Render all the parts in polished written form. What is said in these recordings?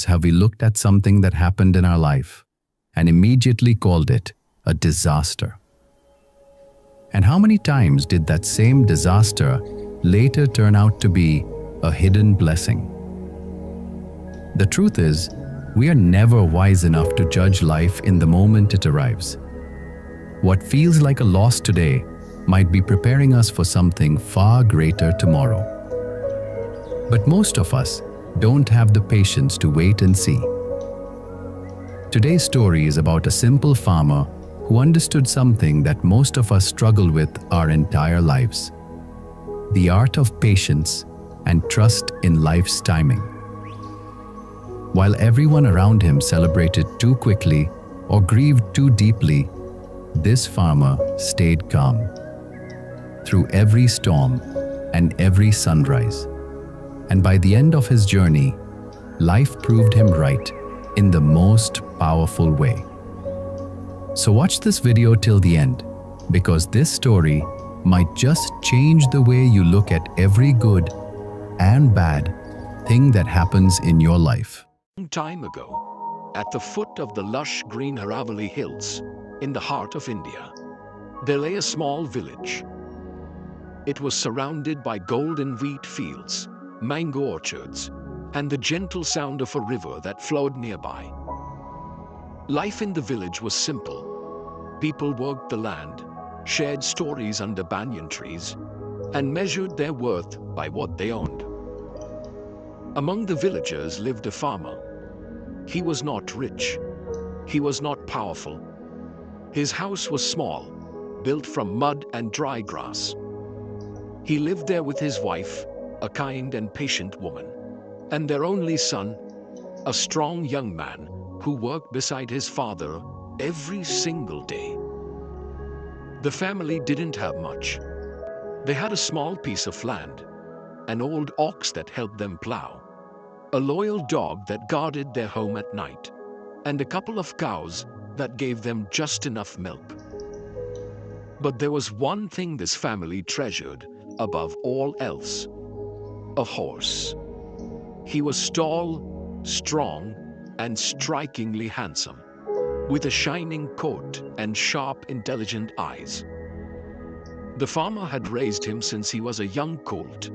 have we looked at something that happened in our life and immediately called it a disaster? And how many times did that same disaster later turn out to be a hidden blessing? The truth is, we are never wise enough to judge life in the moment it arrives. What feels like a loss today might be preparing us for something far greater tomorrow. But most of us don't have the patience to wait and see. Today's story is about a simple farmer who understood something that most of us struggle with our entire lives: the art of patience and trust in life's timing. While everyone around him celebrated too quickly or grieved too deeply, this farmer stayed calm through every storm and every sunrise. And by the end of his journey, life proved him right in the most powerful way. So watch this video till the end, because this story might just change the way you look at every good and bad thing that happens in your life. Long time ago, at the foot of the lush green Aravalli Hills, in the heart of India, there lay a small village. It was surrounded by golden wheat fields, mango orchards, and the gentle sound of a river that flowed nearby. Life in the village was simple. People worked the land, shared stories under banyan trees, and measured their worth by what they owned. Among the villagers lived a farmer. He was not rich. He was not powerful. His house was small, built from mud and dry grass. He lived there with his wife, a kind and patient woman, and their only son, a strong young man who worked beside his father every single day. The family didn't have much. They had a small piece of land, an old ox that helped them plow, a loyal dog that guarded their home at night, and a couple of cows that gave them just enough milk. But there was one thing this family treasured above all else: a horse. He was tall, strong, and strikingly handsome, with a shining coat and sharp, intelligent eyes. The farmer had raised him since he was a young colt,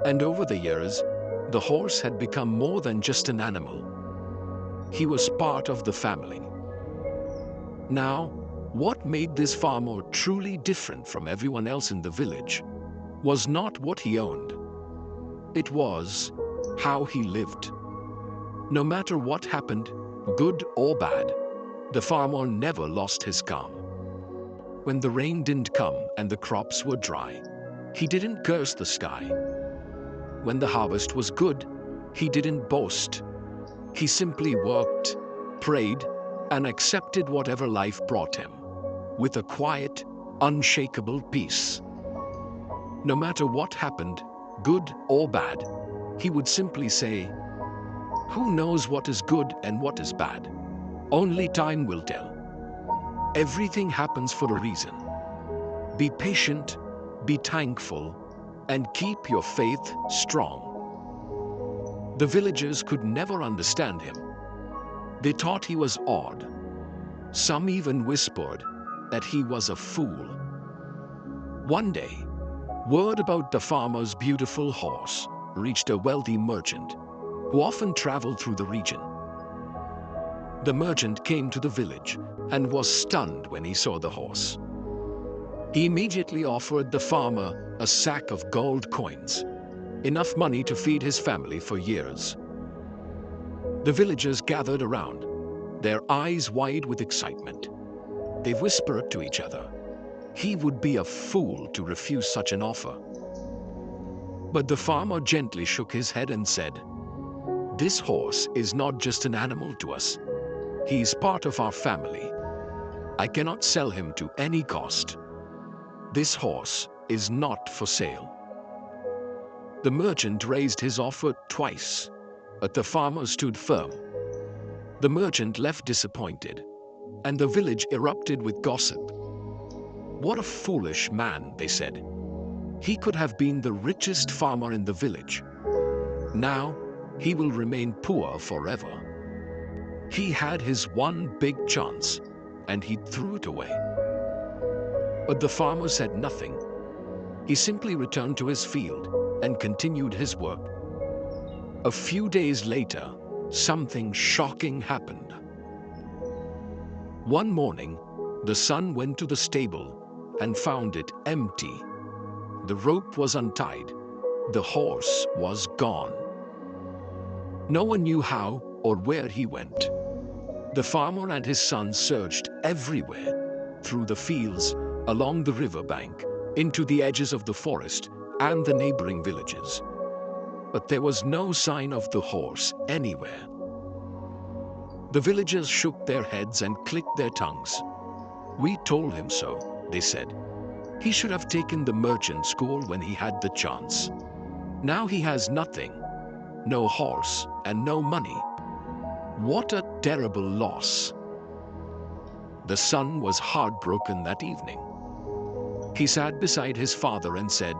and over the years, the horse had become more than just an animal. He was part of the family. Now, what made this farmer truly different from everyone else in the village was not what he owned. It was how he lived. No matter what happened, good or bad, the farmer never lost his calm. When the rain didn't come and the crops were dry, he didn't curse the sky. When the harvest was good, he didn't boast. He simply worked, prayed, and accepted whatever life brought him, with a quiet, unshakable peace. No matter what happened, good or bad, he would simply say, "Who knows what is good and what is bad? Only time will tell. Everything happens for a reason. Be patient, be thankful, and keep your faith strong." The villagers could never understand him. They thought he was odd. Some even whispered that he was a fool. One day, word about the farmer's beautiful horse reached a wealthy merchant who often traveled through the region. The merchant came to the village and was stunned when he saw the horse. He immediately offered the farmer a sack of gold coins, enough money to feed his family for years. The villagers gathered around, their eyes wide with excitement. They whispered to each other, he would be a fool to refuse such an offer. But the farmer gently shook his head and said, "This horse is not just an animal to us. He is part of our family. I cannot sell him to any cost. This horse is not for sale." The merchant raised his offer twice, but the farmer stood firm. The merchant left disappointed, and the village erupted with gossip. "What a foolish man," they said. "He could have been the richest farmer in the village. Now, he will remain poor forever." He had his one big chance, and he threw it away. But the farmer said nothing. He simply returned to his field and continued his work. A few days later, something shocking happened. One morning, the son went to the stable and found it empty. The rope was untied. The horse was gone. No one knew how or where he went. The farmer and his son searched everywhere, through the fields, along the riverbank, into the edges of the forest and the neighboring villages. But there was no sign of the horse anywhere. The villagers shook their heads and clicked their tongues. "We told him so," they said. "He should have taken the merchant school when he had the chance. Now he has nothing, no horse and no money. What a terrible loss." The son was heartbroken that evening. He sat beside his father and said,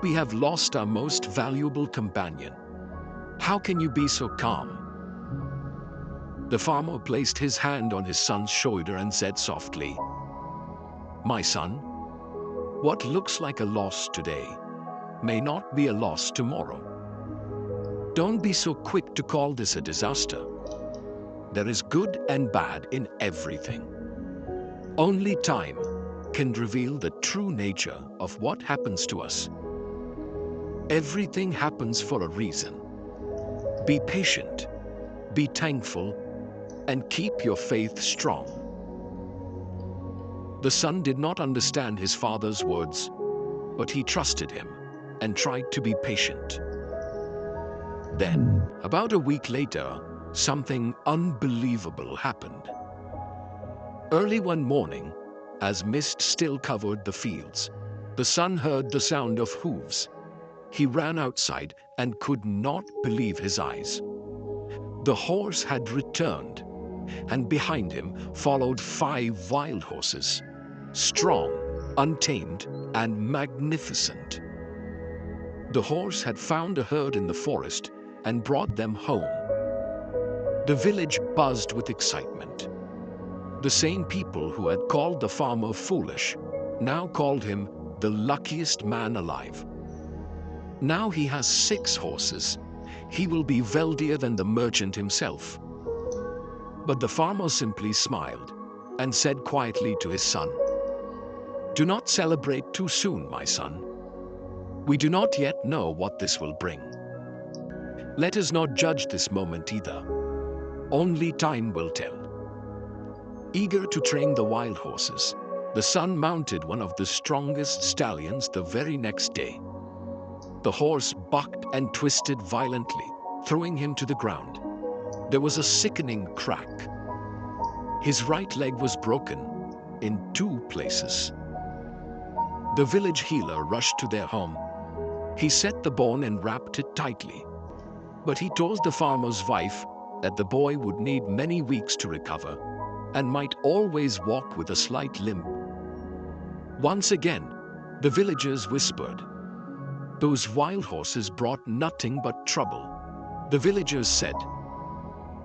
"We have lost our most valuable companion. How can you be so calm?" The farmer placed his hand on his son's shoulder and said softly, "My son, what looks like a loss today may not be a loss tomorrow. Don't be so quick to call this a disaster. There is good and bad in everything. Only time can reveal the true nature of what happens to us. Everything happens for a reason. Be patient, be thankful, and keep your faith strong." The son did not understand his father's words, but he trusted him and tried to be patient. Then, about a week later, something unbelievable happened. Early one morning, as mist still covered the fields, the son heard the sound of hooves. He ran outside and could not believe his eyes. The horse had returned, and behind him followed 5 wild horses, strong, untamed, and magnificent. The horse had found a herd in the forest and brought them home. The village buzzed with excitement. The same people who had called the farmer foolish now called him the luckiest man alive. Now he has 6 horses. He will be wealthier than the merchant himself. But the farmer simply smiled and said quietly to his son, "Do not celebrate too soon, my son. We do not yet know what this will bring. Let us not judge this moment either. Only time will tell." Eager to train the wild horses, the son mounted one of the strongest stallions the very next day. The horse bucked and twisted violently, throwing him to the ground. There was a sickening crack. His right leg was broken in 2 places. The village healer rushed to their home. He set the bone and wrapped it tightly. But he told the farmer's wife that the boy would need many weeks to recover and might always walk with a slight limp. Once again, the villagers whispered, "Those wild horses brought nothing but trouble." The villagers said,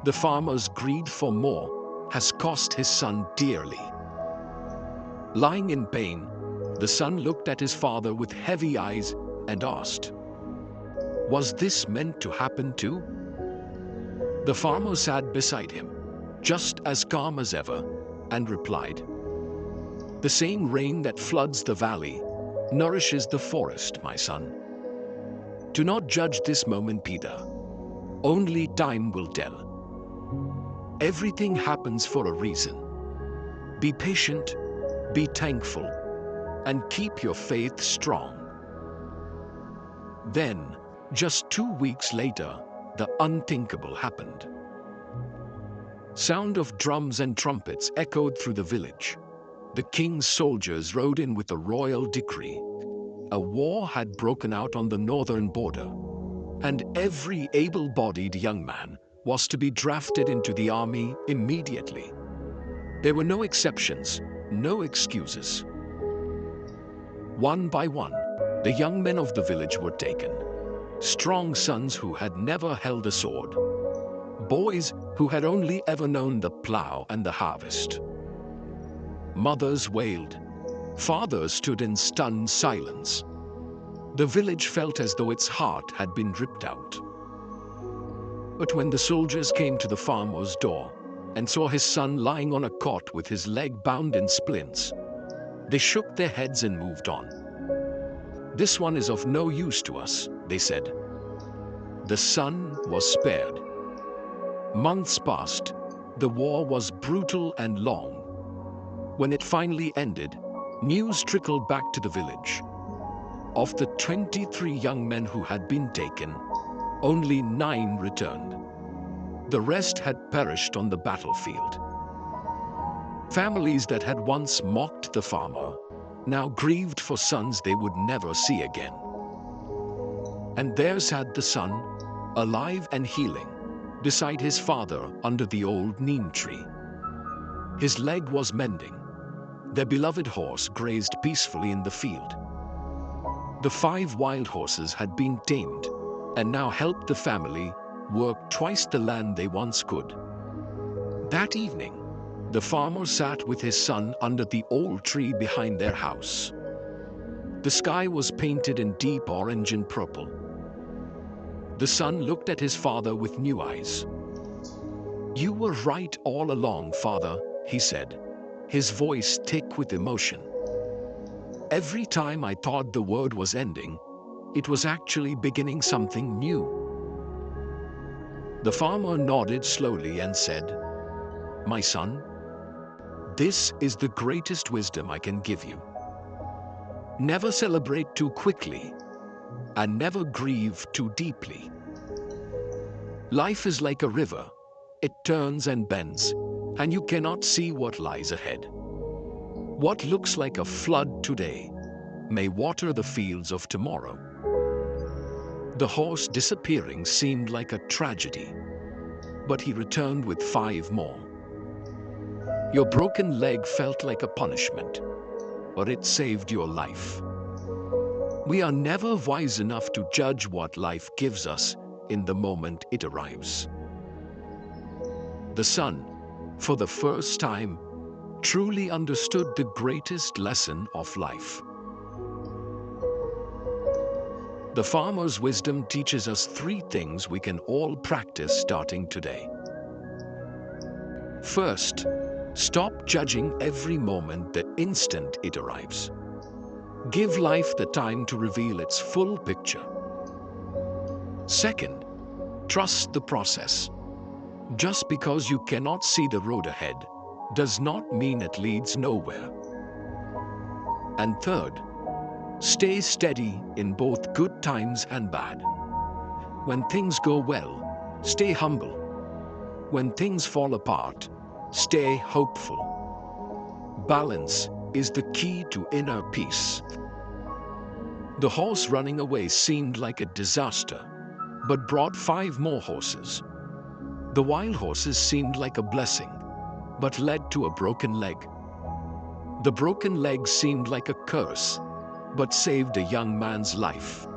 "The farmer's greed for more has cost his son dearly." Lying in pain, the son looked at his father with heavy eyes and asked, "Was this meant to happen too?" The farmer sat beside him, just as calm as ever, and replied, "The same rain that floods the valley nourishes the forest, my son. Do not judge this moment either. Only time will tell. Everything happens for a reason. Be patient, be thankful, and keep your faith strong." Then, just 2 weeks later, the unthinkable happened. Sound of drums and trumpets echoed through the village. The king's soldiers rode in with a royal decree. A war had broken out on the northern border, and every able-bodied young man was to be drafted into the army immediately. There were no exceptions, no excuses. One by one, the young men of the village were taken, strong sons who had never held a sword. boys who had only ever known the plow and the harvest. Mothers wailed. Fathers stood in stunned silence. The village felt as though its heart had been ripped out. But when the soldiers came to the farmer's door and saw his son lying on a cot with his leg bound in splints, they shook their heads and moved on. "This one is of no use to us," they said. The son was spared. Months passed. The war was brutal and long. When it finally ended, news trickled back to the village. Of the 23 young men who had been taken, only 9 returned. The rest had perished on the battlefield. Families that had once mocked the farmer now grieved for sons they would never see again. And there sat the son, alive and healing, beside his father under the old neem tree. His leg was mending. Their beloved horse grazed peacefully in the field. The 5 wild horses had been tamed and now helped the family work twice the land they once could. That evening, the farmer sat with his son under the old tree behind their house. The sky was painted in deep orange and purple. The son looked at his father with new eyes. "You were right all along, father," he said, his voice thick with emotion. "Every time I thought the world was ending, it was actually beginning something new." The farmer nodded slowly and said, "My son, this is the greatest wisdom I can give you. Never celebrate too quickly, and never grieve too deeply. Life is like a river. It turns and bends, and you cannot see what lies ahead. What looks like a flood today may water the fields of tomorrow." The horse disappearing seemed like a tragedy, but he returned with 5 more. "Your broken leg felt like a punishment, but it saved your life." We are never wise enough to judge what life gives us in the moment it arrives. The son, for the first time, truly understood the greatest lesson of life. The farmer's wisdom teaches us 3 things we can all practice starting today. First, stop judging every moment the instant it arrives. Give life the time to reveal its full picture. Second, trust the process. Just because you cannot see the road ahead does not mean it leads nowhere. And third, stay steady in both good times and bad. When things go well, stay humble. When things fall apart, stay hopeful. Balance is the key to inner peace. The horse running away seemed like a disaster, but brought 5 more horses. The wild horses seemed like a blessing, but led to a broken leg. The broken leg seemed like a curse, but saved a young man's life.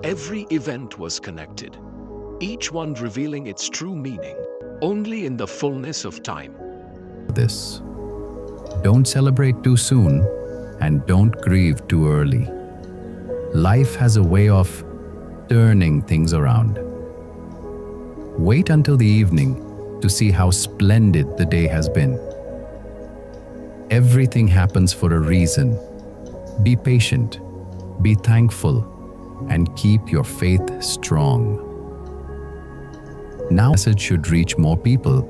Every event was connected, each one revealing its true meaning only in the fullness of time. This. Don't celebrate too soon and don't grieve too early. Life has a way of turning things around. Wait until the evening to see how splendid the day has been. Everything happens for a reason. Be patient, be thankful, and keep your faith strong. Now, this message should reach more people.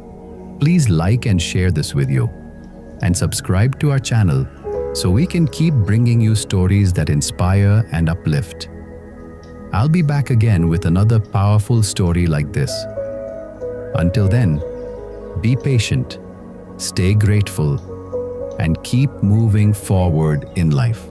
Please like and share this video, and subscribe to our channel so we can keep bringing you stories that inspire and uplift. I'll be back again with another powerful story like this. Until then, be patient, stay grateful, and keep moving forward in life.